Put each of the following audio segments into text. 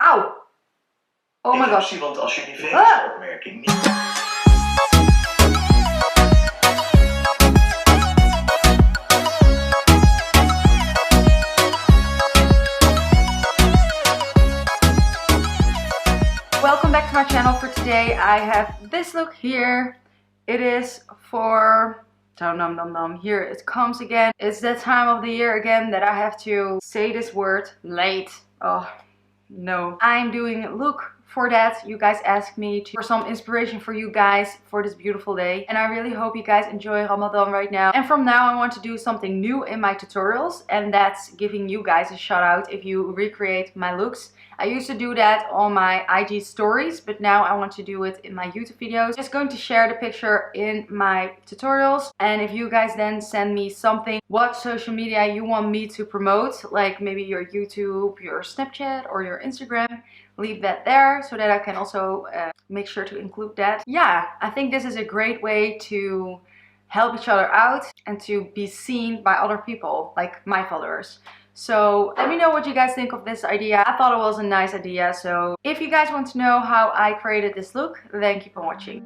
Auw! Oh my god. Want als je die vingersopmerking niet... Welcome back to my channel. For today I have this look here. It is for... Here it comes again. It's that time of the year again that I have to say this word, late. Oh no. I'm doing a look for that. You guys asked me for some inspiration for you guys for this beautiful day. And I really hope you guys enjoy Ramadan right now. And from now I want to do something new in my tutorials. And that's giving you guys a shout out if you recreate my looks. I used to do that on my IG stories, but now I want to do it in my YouTube videos. Just going to share the picture in my tutorials. And if you guys then send me something, what social media you want me to promote, like maybe your YouTube, your Snapchat or your Instagram, leave that there so that I can also make sure to include that. Yeah, I think this is a great way to help each other out and to be seen by other people, like my followers. So let me know what you guys think of this idea. I thought it was a nice idea. So if you guys want to know how I created this look, then keep on watching.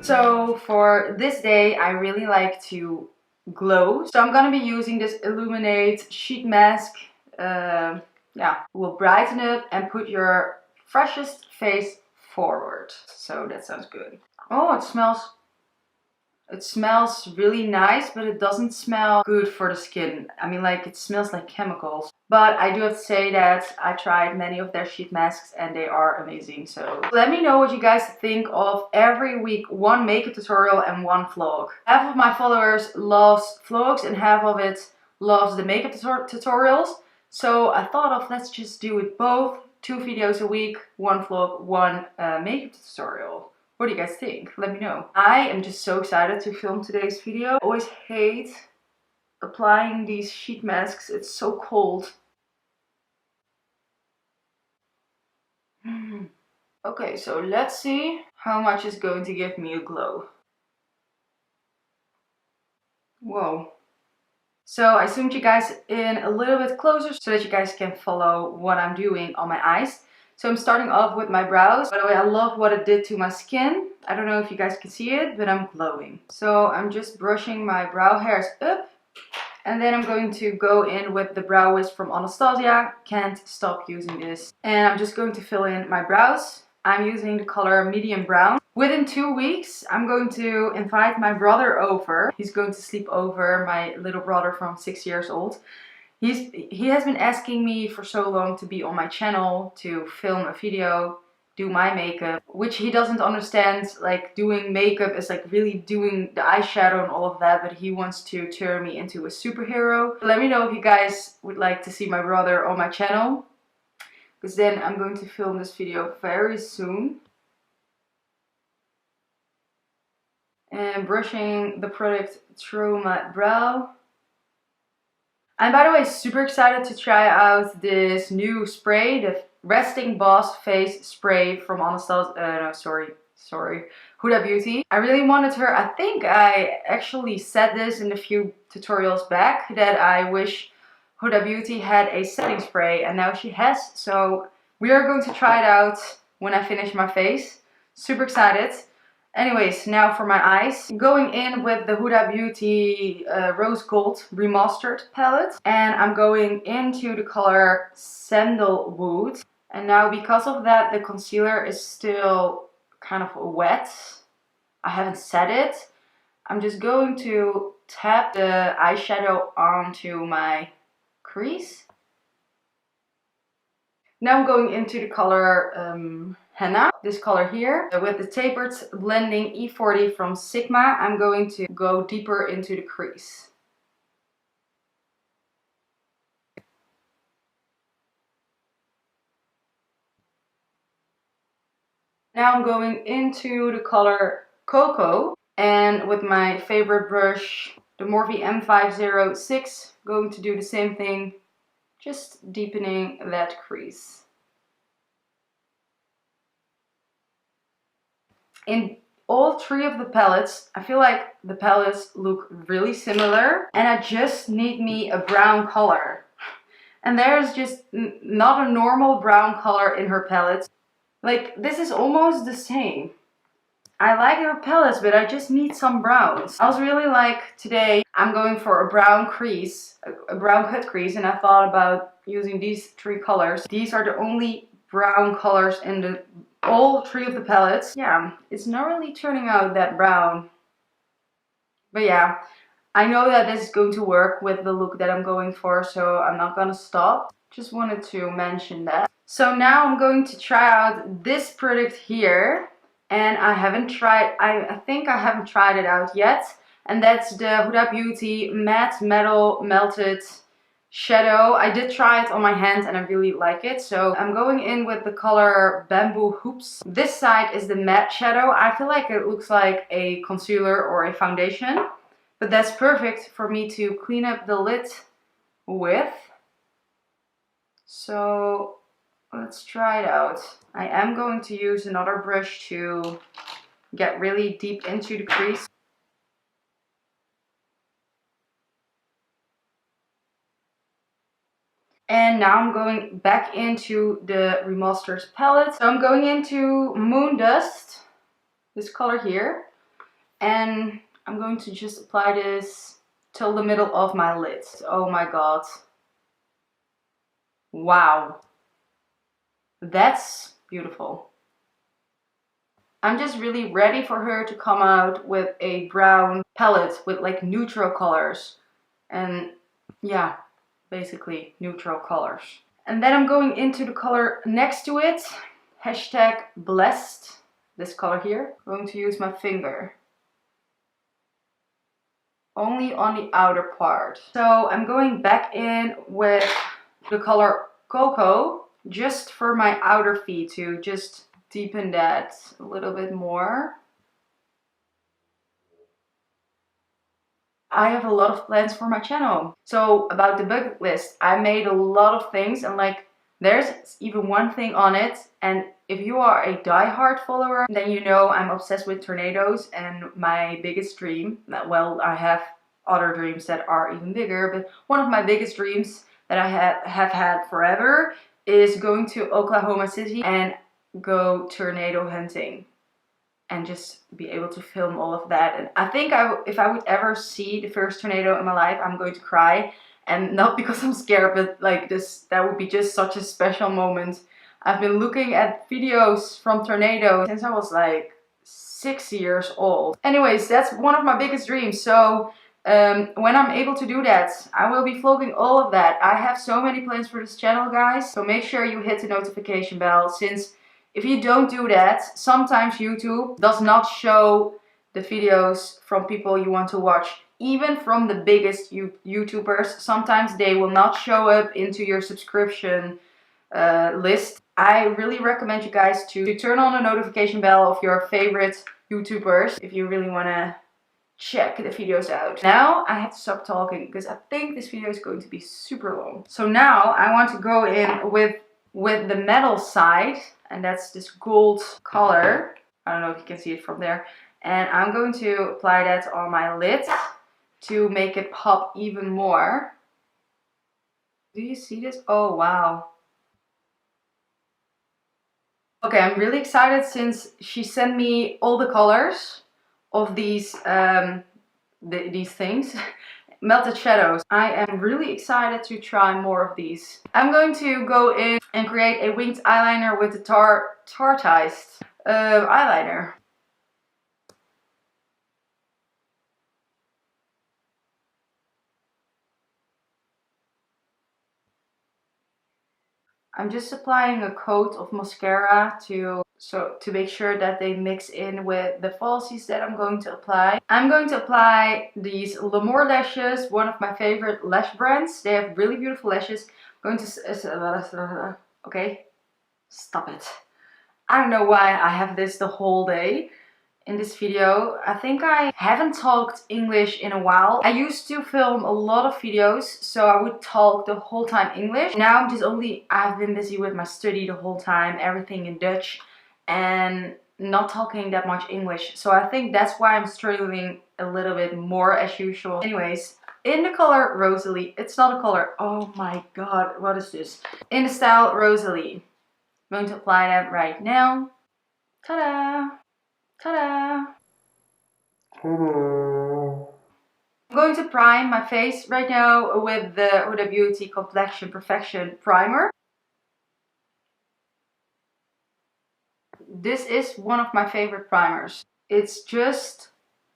So for this day, I really like to glow. So I'm going to be using this Illuminate sheet mask. Will brighten it and put your freshest face forward. So that sounds good. Oh, it smells really nice, but it doesn't smell good for the skin. I mean, like, it smells like chemicals. But I do have to say that I tried many of their sheet masks and they are amazing. So let me know what you guys think of every week one makeup tutorial and one vlog. Half of my followers loves vlogs and half of it loves the makeup tutorials. So I thought of, let's just do it both. 2 videos a week, one vlog, one makeup tutorial. What do you guys think? Let me know. I am just so excited to film today's video. I always hate applying these sheet masks. It's so cold. Okay, so let's see how much is going to give me a glow. Whoa. So I zoomed you guys in a little bit closer so that you guys can follow what I'm doing on my eyes. So I'm starting off with my brows. By the way, I love what it did to my skin. I don't know if you guys can see it, but I'm glowing. So I'm just brushing my brow hairs up. And then I'm going to go in with the Brow Wiz from Anastasia. Can't stop using this. And I'm just going to fill in my brows. I'm using the color medium brown. Within 2 weeks, I'm going to invite my brother over. He's going to sleep over, my little brother from 6 years old. He has been asking me for so long to be on my channel, to film a video, do my makeup, which he doesn't understand. Like, doing makeup is like really doing the eyeshadow and all of that, but he wants to turn me into a superhero. Let me know if you guys would like to see my brother on my channel, because then I'm going to film this video very soon. And brushing the product through my brow. I'm, by the way, super excited to try out this new spray, the Resting Boss Face Spray from Anastasia. Huda Beauty. I really wanted her. I think I actually said this in a few tutorials back that I wish Huda Beauty had a setting spray, and now she has. So we are going to try it out when I finish my face. Super excited. Anyways, now for my eyes. Going in with the Huda Beauty Rose Gold Remastered palette. And I'm going into the color Sandalwood. And now because of that, the concealer is still kind of wet. I haven't set it. I'm just going to tap the eyeshadow onto my crease. Now I'm going into the color Henna, this color here. With the tapered blending E40 from Sigma, I'm going to go deeper into the crease. Now I'm going into the color Cocoa, and with my favorite brush, the Morphe M506, going to do the same thing, just deepening that crease. In all 3 of the palettes, I feel like the palettes look really similar, and I just need me a brown color. And there's just not a normal brown color in her palette. Like, this is almost the same. I like her palettes, but I just need some browns. I was really like, today I'm going for a brown crease, a brown cut crease, and I thought about using these three colors. These are the only brown colors in all three of the palettes. Yeah, it's not really turning out that brown. But yeah, I know that this is going to work with the look that I'm going for, so I'm not gonna stop. Just wanted to mention that. So now I'm going to try out this product here. And I haven't tried, I think I haven't tried it out yet. And that's the Huda Beauty Matte Metal Melted Shadow. I did try it on my hand and I really like it. So I'm going in with the color Bamboo Hoops. This side is the matte shadow. I feel like it looks like a concealer or a foundation. But that's perfect for me to clean up the lid with. So let's try it out. I am going to use another brush to get really deep into the crease. And now I'm going back into the Remasters palette. So I'm going into Moon Dust, this color here. And I'm going to just apply this till the middle of my lid. Oh my god. Wow. That's beautiful. I'm just really ready for her to come out with a brown palette with like neutral colors. And yeah, basically neutral colors. And then I'm going into the color next to it. Hashtag blessed. This color here. I'm going to use my finger. Only on the outer part. So I'm going back in with the color Cocoa. Just for my outer feet to just deepen that a little bit more. I have a lot of plans for my channel. So about the bucket list, I made a lot of things and like there's even one thing on it. And if you are a die-hard follower, then you know I'm obsessed with tornadoes, and my biggest dream, well, I have other dreams that are even bigger, but one of my biggest dreams that I have had forever is going to Oklahoma City and go tornado hunting and just be able to film all of that. And I think if I would ever see the first tornado in my life, I'm going to cry. And not because I'm scared, but like that would be just such a special moment. I've been looking at videos from tornadoes since I was like 6 years old. Anyways, that's one of my biggest dreams. So when I'm able to do that, I will be vlogging all of that. I have so many plans for this channel, guys. So make sure you hit the notification bell, since if you don't do that, sometimes YouTube does not show the videos from people you want to watch. Even from the biggest YouTubers, sometimes they will not show up into your subscription list. I really recommend you guys to turn on the notification bell of your favorite YouTubers if you really want to check the videos out. Now I have to stop talking because I think this video is going to be super long. So now I want to go in with the metal side, and that's this gold color. I don't know if you can see it from there. And I'm going to apply that on my lid to make it pop even more. Do you see this? Oh wow. Okay, I'm really excited since she sent me all the colors of these things. Melted shadows. I am really excited to try more of these. I'm going to go in and create a winged eyeliner with the Tarteist eyeliner. I'm just applying a coat of mascara to make sure that they mix in with the falsies that I'm going to apply. I'm going to apply these L'Amour lashes, one of my favorite lash brands. They have really beautiful lashes. I'm going to okay, stop it. I don't know why I have this the whole day in this video. I think I haven't talked English in a while. I used to film a lot of videos, so I would talk the whole time English. Now I've been busy with my study the whole time, everything in Dutch, and not talking that much English. So I think that's why I'm struggling a little bit more as usual. Anyways, in the color Rosalie. It's not a color. Oh my god, what is this? In the style Rosalie. I'm going to apply that right now. Ta-da! Ta-da! I'm going to prime my face right now with the Huda Beauty Complexion Perfection Primer. This is one of my favorite primers. It's just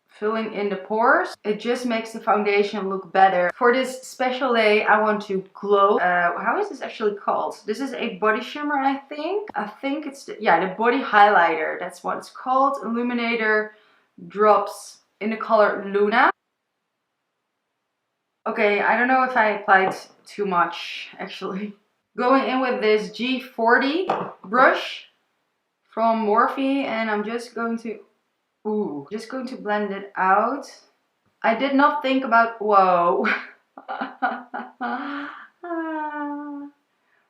filling in the pores. It just makes the foundation look better. For this special day, I want to glow. How is this actually called? This is a body shimmer, I think. I think it's the body highlighter. That's what it's called. Illuminator Drops in the color Luna. Okay, I don't know if I applied too much, actually. Going in with this G40 brush from Morphe, and I'm just going to blend it out. I did not think about, whoa.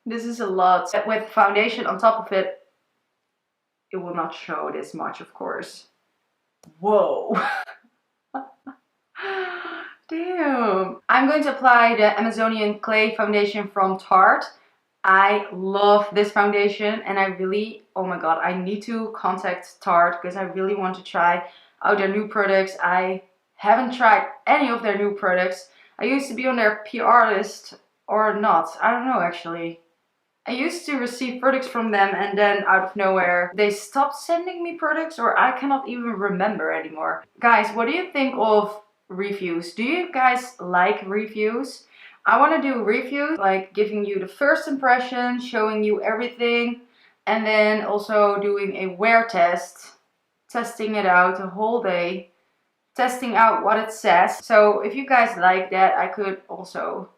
This is a lot. With foundation on top of it, it will not show this much, of course. Whoa. Damn. I'm going to apply the Amazonian Clay foundation from Tarte. I love this foundation, and I really, oh my god, I need to contact Tarte because I really want to try out their new products. I haven't tried any of their new products. I used to be on their PR list, or not, I don't know actually. I used to receive products from them, and then out of nowhere they stopped sending me products, or I cannot even remember anymore. Guys, what do you think of reviews? Do you guys like reviews? I want to do reviews, like giving you the first impression, showing you everything, and then also doing a wear test, testing it out a whole day, testing out what it says. So if you guys like that, I could also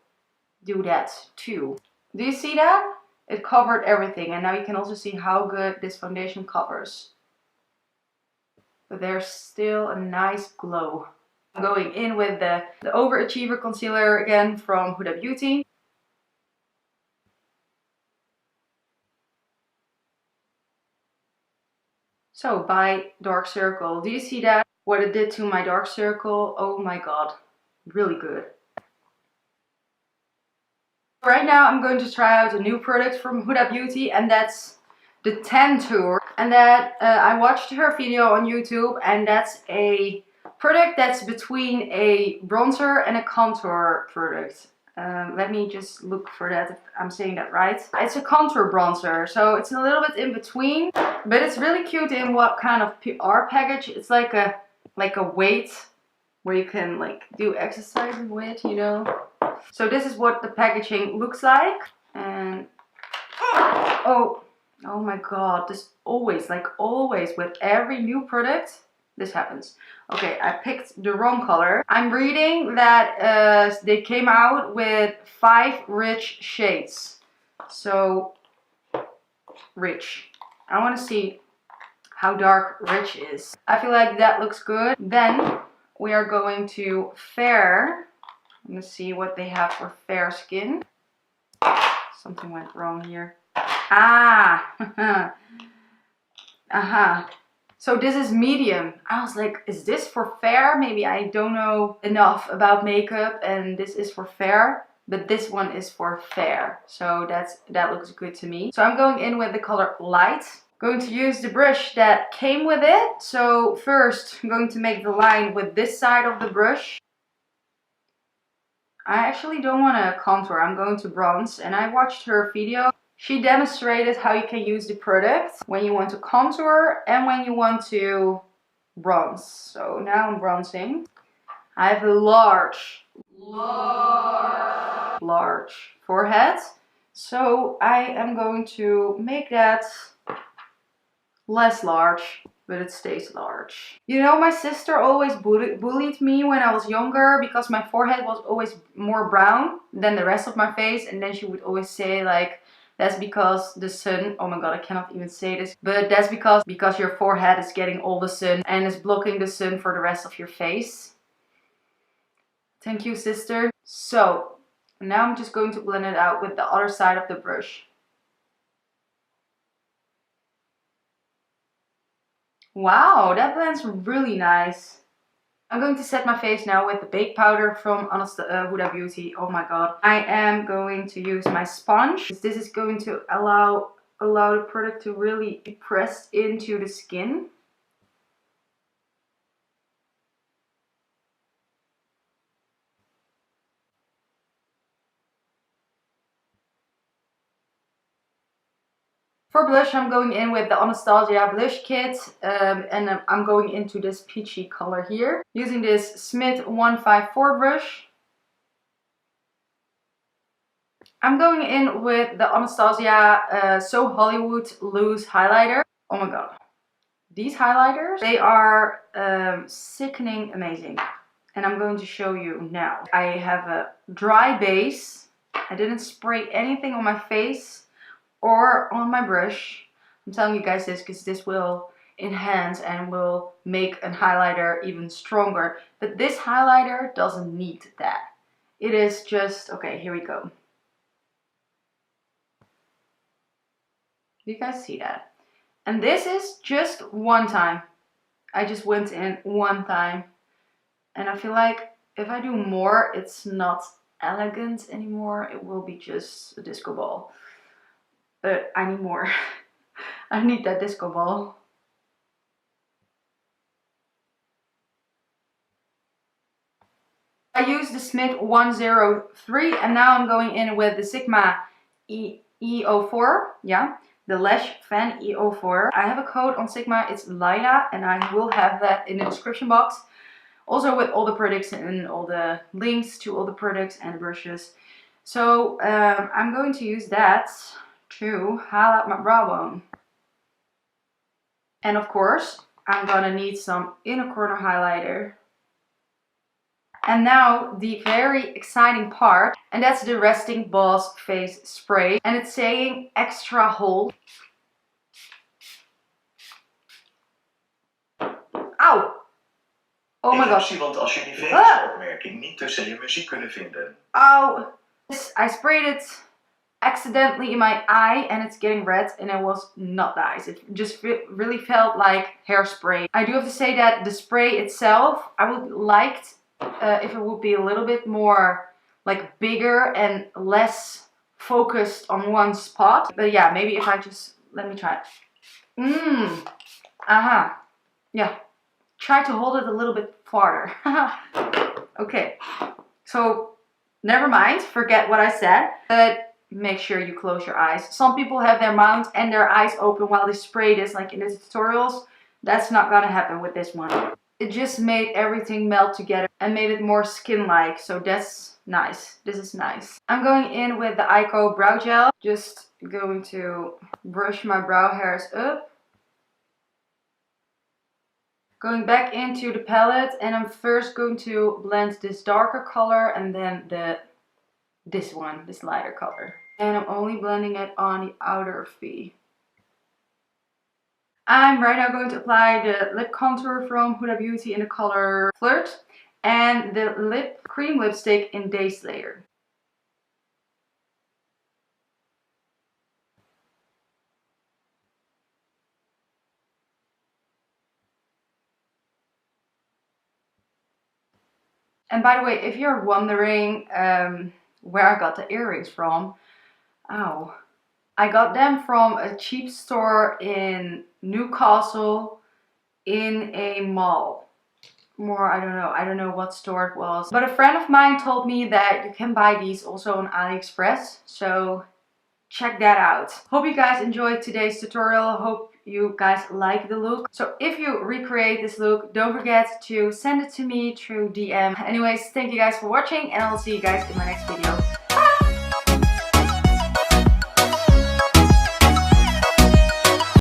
do that too. Do you see that? It covered everything, and now you can also see how good this foundation covers. But there's still a nice glow. I'm going in with the Overachiever Concealer again from Huda Beauty. So by dark circle, do you see that? What it did to my dark circle? Oh my god, really good. Right now I'm going to try out a new product from Huda Beauty, and that's the Tan Tour. And that I watched her video on YouTube, and that's a product that's between a bronzer and a contour product. Let me just look for that if I'm saying that right. It's a contour bronzer, so it's a little bit in between, but it's really cute in what kind of PR package. It's like a weight where you can like do exercises with, you know. So this is what the packaging looks like, and oh my god, this always, like always with every new product, this happens. Okay, I picked the wrong color. I'm reading that they came out with 5 rich shades. So, rich. I want to see how dark rich is. I feel like that looks good. Then we are going to fair. I'm gonna see what they have for fair skin. Something went wrong here. Ah! So this is medium. I was like, is this for fair? Maybe I don't know enough about makeup and this is for fair. But this one is for fair. So that looks good to me. So I'm going in with the color light. Going to use the brush that came with it. So first I'm going to make the line with this side of the brush. I actually don't want to contour, I'm going to bronze, and I watched her video. She demonstrated how you can use the product when you want to contour and when you want to bronze. So now I'm bronzing. I have a large forehead, so I am going to make that less large, but it stays large. You know, my sister always bullied me when I was younger because my forehead was always more brown than the rest of my face, and then she would always say like, that's because the sun, oh my god, I cannot even say this, but that's because your forehead is getting all the sun and is blocking the sun for the rest of your face. Thank you, sister. So now I'm just going to blend it out with the other side of the brush. Wow, that blends really nice. I'm going to set my face now with the bake powder from Huda Beauty. Oh my god. I am going to use my sponge. This is going to allow the product to really be pressed into the skin. For blush, I'm going in with the Anastasia blush kit, and I'm going into this peachy color here. Using this Smith 154 brush. I'm going in with the Anastasia So Hollywood Loose Highlighter. Oh my god. These highlighters, they are sickening amazing. And I'm going to show you now. I have a dry base. I didn't spray anything on my face or on my brush. I'm telling you guys this because this will enhance and will make a highlighter even stronger. But this highlighter doesn't need that. It is just, okay, here we go. Do you guys see that? And this is just one time. I just went in one time. And I feel like if I do more, it's not elegant anymore. It will be just a disco ball. But I need more. I need that disco ball. I used the Smith 103 and now I'm going in with the Sigma E04. Yeah, the Lash Fan E04. I have a code on Sigma, it's Lila, and I will have that in the description box. Also with all the products and all the links to all the products and brushes. So I'm going to use that to highlight my brow bone. And of course, I'm gonna need some inner corner highlighter. And now the very exciting part, and that's the Resting Boss Face Spray. And it's saying extra hold. Ow! Oh my gosh. Want als je die vingersopmerking niet tussen je muziek kunnen vinden. Ow! I sprayed it accidentally in my eye and it's getting red and it was not nice. It just really felt like hairspray. I do have to say that the spray itself, I would like if it would be a little bit more like bigger and less focused on one spot. But yeah, maybe if I just, let me try it. Aha. Yeah. Try to hold it a little bit farther. Okay. So never mind, forget what I said. But make sure you close your eyes. Some people have their mouth and their eyes open while they spray this, like in the tutorials. That's not gonna happen with this one. It just made everything melt together and made it more skin-like. So that's nice. This is nice. I'm going in with the Ico Brow Gel. Just going to brush my brow hairs up. Going back into the palette, and I'm first going to blend this darker color and then this lighter color. And I'm only blending it on the outer V. I'm right now going to apply the lip contour from Huda Beauty in the color Flirt and the cream lipstick in Day Slayer. And by the way, if you're wondering where I got the earrings from, ow. I got them from a cheap store in Newcastle in a mall. I don't know what store it was. But a friend of mine told me that you can buy these also on AliExpress. So check that out. Hope you guys enjoyed today's tutorial. Hope you guys like the look. So if you recreate this look, don't forget to send it to me through DM. Anyways, thank you guys for watching and I'll see you guys in my next video.